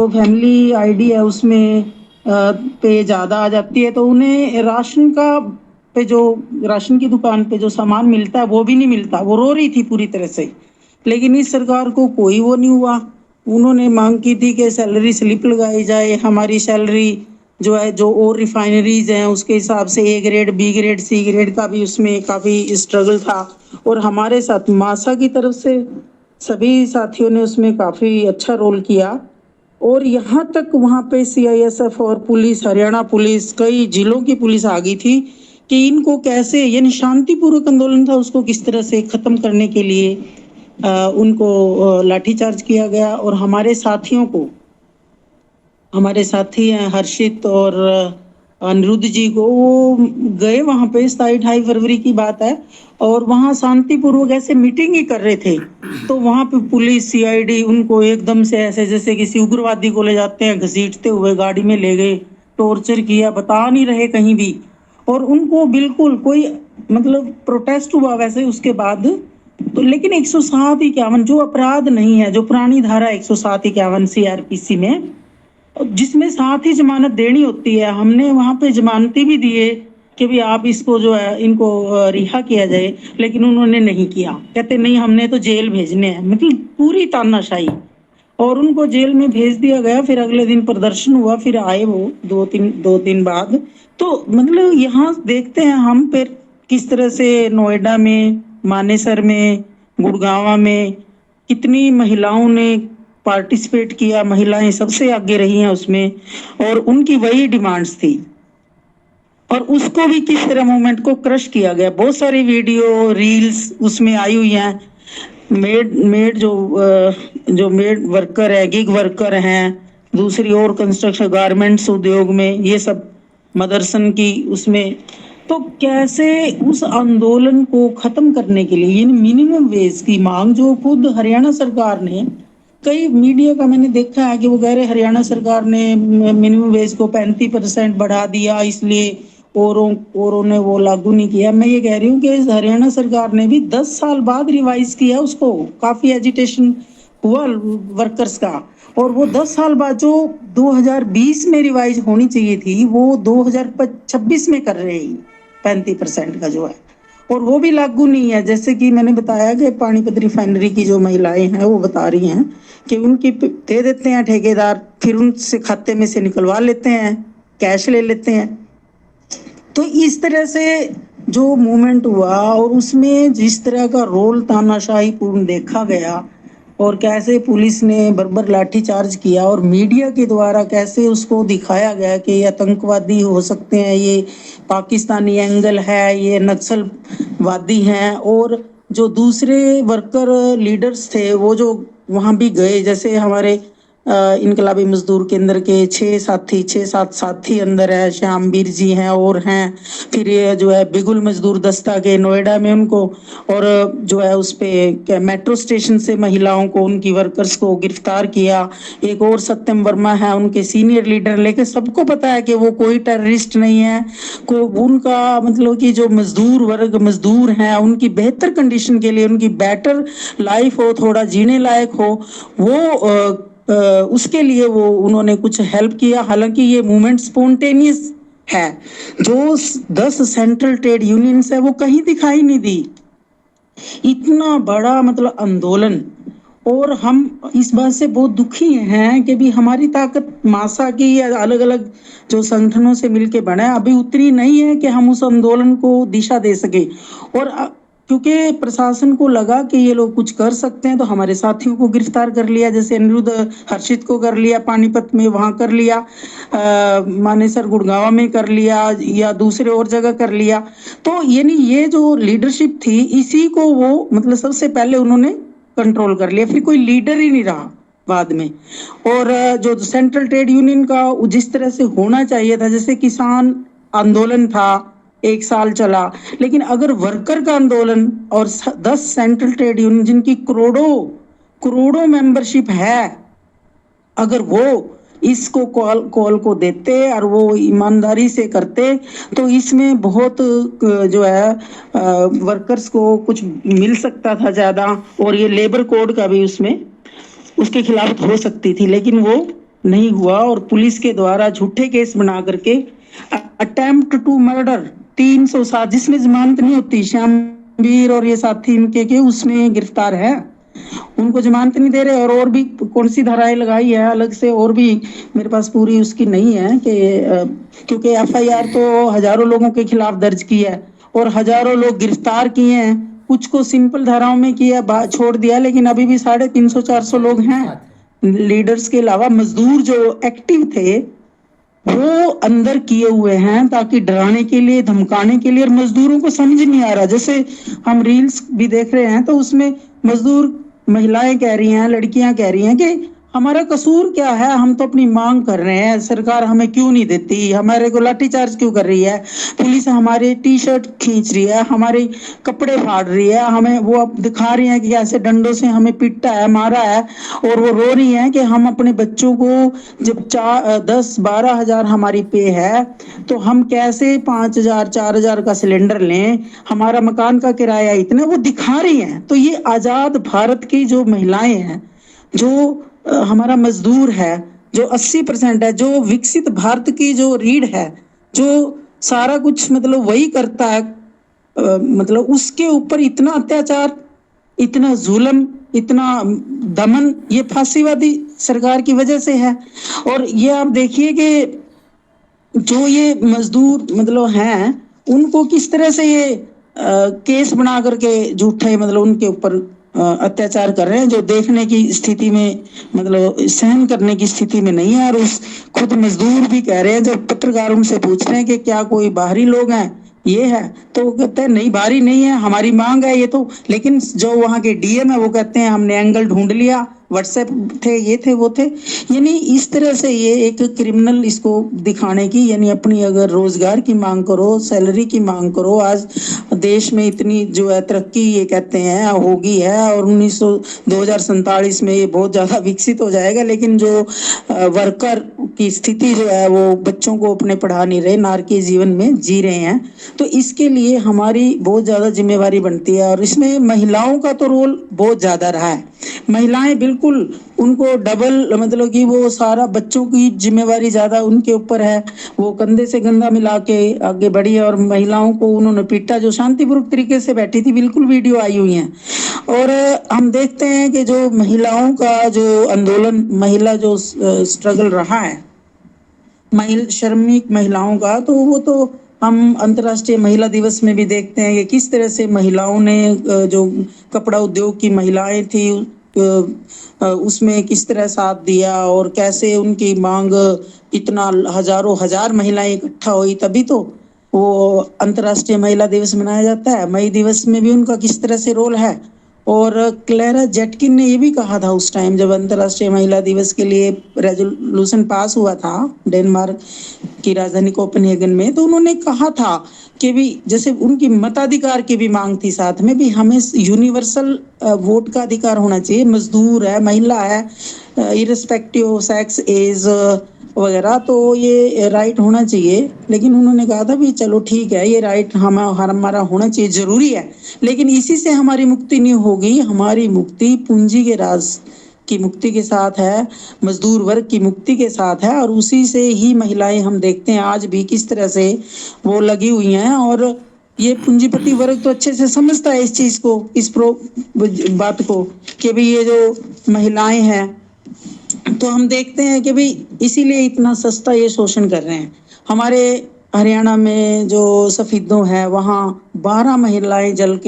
तो family ID है उसमें पे ज़्यादा आ जाती है, तो उन्हें राशन की दुकान पे जो सामान मिलता है वो भी नहीं मिलता। वो रो रही थी पूरी तरह से, लेकिन इस सरकार को कोई वो नहीं हुआ। उन्होंने मांग की थी कि सैलरी स्लिप लगाई जाए, हमारी सैलरी जो है, जो और रिफाइनरीज हैं उसके हिसाब से A grade, B grade, C grade का भी उसमें काफ़ी स्ट्रगल था। और हमारे साथ मासा की तरफ से सभी साथियों ने उसमें काफ़ी अच्छा रोल किया। और यहाँ तक वहाँ पे सीआईएसएफ और पुलिस, हरियाणा पुलिस, कई जिलों की पुलिस आ गई थी कि इनको कैसे, यानी शांतिपूर्वक आंदोलन था, उसको किस तरह से खत्म करने के लिए उनको लाठीचार्ज किया गया। और हमारे साथियों को, हमारे साथी हैं हर्षित और अनिरुद्ध जी को, वो गए वहाँ पे, 27-28 फरवरी की बात है, और वहाँ शांतिपूर्वक ऐसे मीटिंग ही कर रहे थे। तो वहाँ पे पुलिस, सीआईडी उनको एकदम से ऐसे जैसे किसी उग्रवादी को ले जाते हैं घसीटते हुए गाड़ी में ले गए, टॉर्चर किया, बता नहीं रहे कहीं भी। और उनको बिल्कुल कोई मतलब प्रोटेस्ट हुआ वैसे उसके बाद, तो लेकिन 107-51 जो अपराध नहीं है, जो पुरानी धारा 107-51 सीआरपीसी में, जिसमें साथ ही जमानत देनी होती है, हमने वहाँ पे जमानती भी दिए कि भी आप इसको जो है इनको रिहा किया जाए, लेकिन उन्होंने नहीं किया। कहते नहीं, हमने तो जेल भेजने हैं, मतलब पूरी तानाशाही। और उनको जेल में भेज दिया गया। फिर अगले दिन प्रदर्शन हुआ, फिर आए वो दो दिन बाद। तो मतलब यहाँ देखते हैं हम फिर किस तरह से नोएडा में, मानेसर में, गुड़गांव में कितनी महिलाओं ने पार्टिसिपेट किया, महिलाएं सबसे आगे रही हैं उसमें, और उनकी वही डिमांड्स थी। और उसको भी किस तरह मूवमेंट को क्रश किया गया। बहुत सारी वीडियो रील्स उसमें आई हुई हैं। मेड जो मेड वर्कर है, गिग वर्कर हैं, दूसरी और कंस्ट्रक्शन गारमेंट्स उद्योग में, ये सब मदरसन की उसमें, तो कैसे उस आंदोलन को खत्म करने के लिए मिनिमम वेज की मांग, जो खुद हरियाणा सरकार ने, कई मीडिया का मैंने देखा है कि वो कह रहे हरियाणा सरकार ने मिनिमम वेज को 35% बढ़ा दिया, इसलिए औरों ने वो लागू नहीं किया। मैं ये कह रही हूँ कि हरियाणा सरकार ने भी 10 साल बाद रिवाइज किया उसको, काफी एजिटेशन हुआ वर्कर्स का। और वो 10 साल बाद जो 2020 में रिवाइज होनी चाहिए थी, वो 2026 में कर रहे हैं 35% का जो है, और वो भी लागू नहीं है। जैसे कि मैंने बताया कि पानीपत रिफाइनरी की जो महिलाएं हैं वो बता रही हैं कि उनकी दे देते हैं ठेकेदार, फिर उनसे खाते में से निकलवा लेते हैं, कैश ले लेते हैं। तो इस तरह से जो मूवमेंट हुआ, और उसमें जिस तरह का रोल तानाशाही पूर्ण देखा गया, और कैसे पुलिस ने बर्बर लाठीचार्ज किया, और मीडिया के द्वारा कैसे उसको दिखाया गया कि ये आतंकवादी हो सकते हैं, ये पाकिस्तानी एंगल है, ये नक्सलवादी हैं। और जो दूसरे वर्कर लीडर्स थे वो जो वहाँ भी गए, जैसे हमारे इनकलाबी मजदूर केंद्र के 6-7 साथी अंदर है, श्यामवीर जी हैं और हैं, फिर ये जो है बिगुल मजदूर दस्ता के नोएडा में उनको, और जो है उस पे मेट्रो स्टेशन से महिलाओं को, उनकी वर्कर्स को गिरफ्तार किया। एक और सत्यम वर्मा है उनके सीनियर लीडर, लेकिन सबको पता है कि वो कोई टेररिस्ट नहीं है। को उनका मतलब कि जो मजदूर वर्ग मजदूर हैं उनकी बेहतर कंडीशन के लिए, उनकी बेटर लाइफ हो, थोड़ा जीने लायक हो, वो उसके लिए वो उन्होंने कुछ हेल्प किया। हालांकि ये मूवमेंट स्पॉन्टेनियस है, जो 10 सेंट्रल ट्रेड यूनियंस है वो कहीं दिखाई नहीं दी। इतना बड़ा मतलब आंदोलन, और हम इस बात से बहुत दुखी हैं कि भी हमारी ताकत मासा की या अलग अलग जो संगठनों से मिलके बना है, अभी उतनी नहीं है कि हम उस आंदोलन को दिशा दे सके। और क्योंकि प्रशासन को लगा कि ये लोग कुछ कर सकते हैं, तो हमारे साथियों को गिरफ्तार कर लिया, जैसे अनिरुद्ध हर्षित को कर लिया, पानीपत में वहां कर लिया, मानेसर गुड़गांव में कर लिया, या दूसरे और जगह कर लिया। तो यानी ये जो लीडरशिप थी, इसी को वो मतलब सबसे पहले उन्होंने कंट्रोल कर लिया, फिर कोई लीडर ही नहीं रहा बाद में। और जो सेंट्रल ट्रेड यूनियन का जिस तरह से होना चाहिए था, जैसे किसान आंदोलन था 1 साल चला, लेकिन अगर वर्कर का आंदोलन और 10 सेंट्रल ट्रेड यूनियन जिनकी करोड़ों करोड़ों मेंबरशिप है, अगर वो इसको कॉल को देते और वो ईमानदारी से करते, तो इसमें बहुत जो है वर्कर्स को कुछ मिल सकता था ज़्यादा, और ये लेबर कोड का भी उसमें उसके खिलाफ हो सकती थी, लेकिन वो नहीं हुआ और पुलिस के द्वारा झूठे केस बना करके अटेम्प्ट टू मर्डर 307 जिसमें जमानत नहीं होती, श्यामवीर और ये साथी इनके के उसमें गिरफ्तार है, उनको जमानत नहीं दे रहे। और भी कौन सी धाराएं लगाई है अलग से, और भी मेरे पास पूरी उसकी नहीं है कि क्योंकि एफआईआर तो हजारों लोगों के खिलाफ दर्ज की है और हजारों लोग गिरफ्तार किए हैं, कुछ को सिंपल धाराओं में किया छोड़ दिया, लेकिन अभी भी 350-400 लोग हैं लीडर्स के अलावा। मजदूर जो एक्टिव थे वो अंदर किए हुए हैं ताकि डराने के लिए, धमकाने के लिए, और मजदूरों को समझ नहीं आ रहा। जैसे हम रील्स भी देख रहे हैं तो उसमें मजदूर महिलाएं कह रही हैं, लड़कियां कह रही हैं कि हमारा कसूर क्या है, हम तो अपनी मांग कर रहे हैं, सरकार हमें क्यों नहीं देती, हमारे को लाठीचार्ज क्यों कर रही है, पुलिस हमारे टी शर्ट खींच रही है, हमारे कपड़े फाड़ रही है, हमें वो अब दिखा रही है कि ऐसे डंडों से हमें पीटा है, मारा है, और वो रो रही है कि हम अपने बच्चों को जब 10-12 हजार हमारी पे है तो हम कैसे 5,000-4,000 का सिलेंडर लें, हमारा मकान का किराया इतना, वो दिखा रही हैं। तो ये आजाद भारत की जो महिलाएं हैं, जो हमारा मजदूर है, जो 80% है, जो विकसित भारत की जो रीढ़ है, जो सारा कुछ मतलब वही करता है, मतलब उसके ऊपर इतना अत्याचार, इतना जुल्म, इतना दमन, ये फांसीवादी सरकार की वजह से है। और ये आप देखिए कि जो ये मजदूर मतलब हैं उनको किस तरह से ये केस बना करके झूठे मतलब उनके ऊपर अत्याचार कर रहे हैं, जो देखने की स्थिति में मतलब सहन करने की स्थिति में नहीं है। और उस खुद मजदूर भी कह रहे हैं, जब पत्रकार उनसे पूछ रहे हैं कि क्या कोई बाहरी लोग हैं, ये है, तो वो कहते हैं नहीं बाहरी नहीं है, हमारी मांग है ये तो। लेकिन जो वहाँ के डीएम है वो कहते हैं हमने एंगल ढूंढ लिया, व्हाट्सएप थे, ये थे, वो थे। यानी इस तरह से ये एक क्रिमिनल इसको दिखाने की, यानी अपनी अगर रोजगार की मांग करो, सैलरी की मांग करो, आज देश में इतनी जो है तरक्की ये कहते हैं होगी है, और 2047 में ये बहुत ज्यादा विकसित हो जाएगा, लेकिन जो वर्कर की स्थिति जो है वो बच्चों को अपने पढ़ा नहीं रहे, नारकीय जीवन में जी रहे हैं। तो इसके लिए हमारी बहुत ज्यादा जिम्मेवारी बनती है, और इसमें महिलाओं का तो रोल बहुत ज्यादा रहा है। महिलाएं बिल्कुल उनको डबल मतलब कि वो सारा बच्चों की जिम्मेवारी ज्यादा उनके ऊपर है, वो कंधे से कंधा मिला के आगे बढ़ी है। और महिलाओं को उन्होंने पीटा, जो शांतिपूर्वक तरीके से बैठी थी, बिल्कुल वीडियो आई हुई है। और हम देखते हैं कि जो महिलाओं का जो आंदोलन, महिला जो स्ट्रगल रहा है श्रमिक महिलाओं का, तो वो तो हम अंतर्राष्ट्रीय महिला दिवस में भी देखते हैं कि किस तरह से महिलाओं ने जो कपड़ा उद्योग की महिलाएं थी उसमें किस तरह साथ दिया, और कैसे उनकी मांग इतना हजारों हजार महिलाएं इकट्ठा हुई, तभी तो वो अंतर्राष्ट्रीय महिला दिवस मनाया जाता है। मई दिवस में भी उनका किस तरह से रोल है। और क्लेरा जेटकिन ने ये भी कहा था उस टाइम जब अंतर्राष्ट्रीय महिला दिवस के लिए रेजोल्यूशन पास हुआ था डेनमार्क की राजधानी कोपेनहेगन में, तो उन्होंने कहा था कि भी जैसे उनकी मताधिकार की भी मांग थी, साथ में भी हमें यूनिवर्सल वोट का अधिकार होना चाहिए, मजदूर है, महिला है, इररिस्पेक्टिव ऑफ सेक्स, एज वगैरह, तो ये राइट होना चाहिए। लेकिन उन्होंने कहा था भी चलो ठीक है, ये राइट हमारा होना चाहिए, जरूरी है, लेकिन इसी से हमारी मुक्ति नहीं होगी। हमारी मुक्ति पूंजी के राज की मुक्ति के साथ है, मजदूर वर्ग की मुक्ति के साथ है, और उसी से ही महिलाएं हम देखते हैं आज भी किस तरह से वो लगी हुई हैं। और ये पूंजीपति वर्ग तो अच्छे से समझता है इस चीज को, इस बात को कि भी ये जो महिलाएं हैं, तो हम देखते हैं कि भाई इसीलिए इतना सस्ता ये शोषण कर रहे हैं। हमारे हरियाणा में जो सफीदों है वहाँ 12 महिलाएं जल के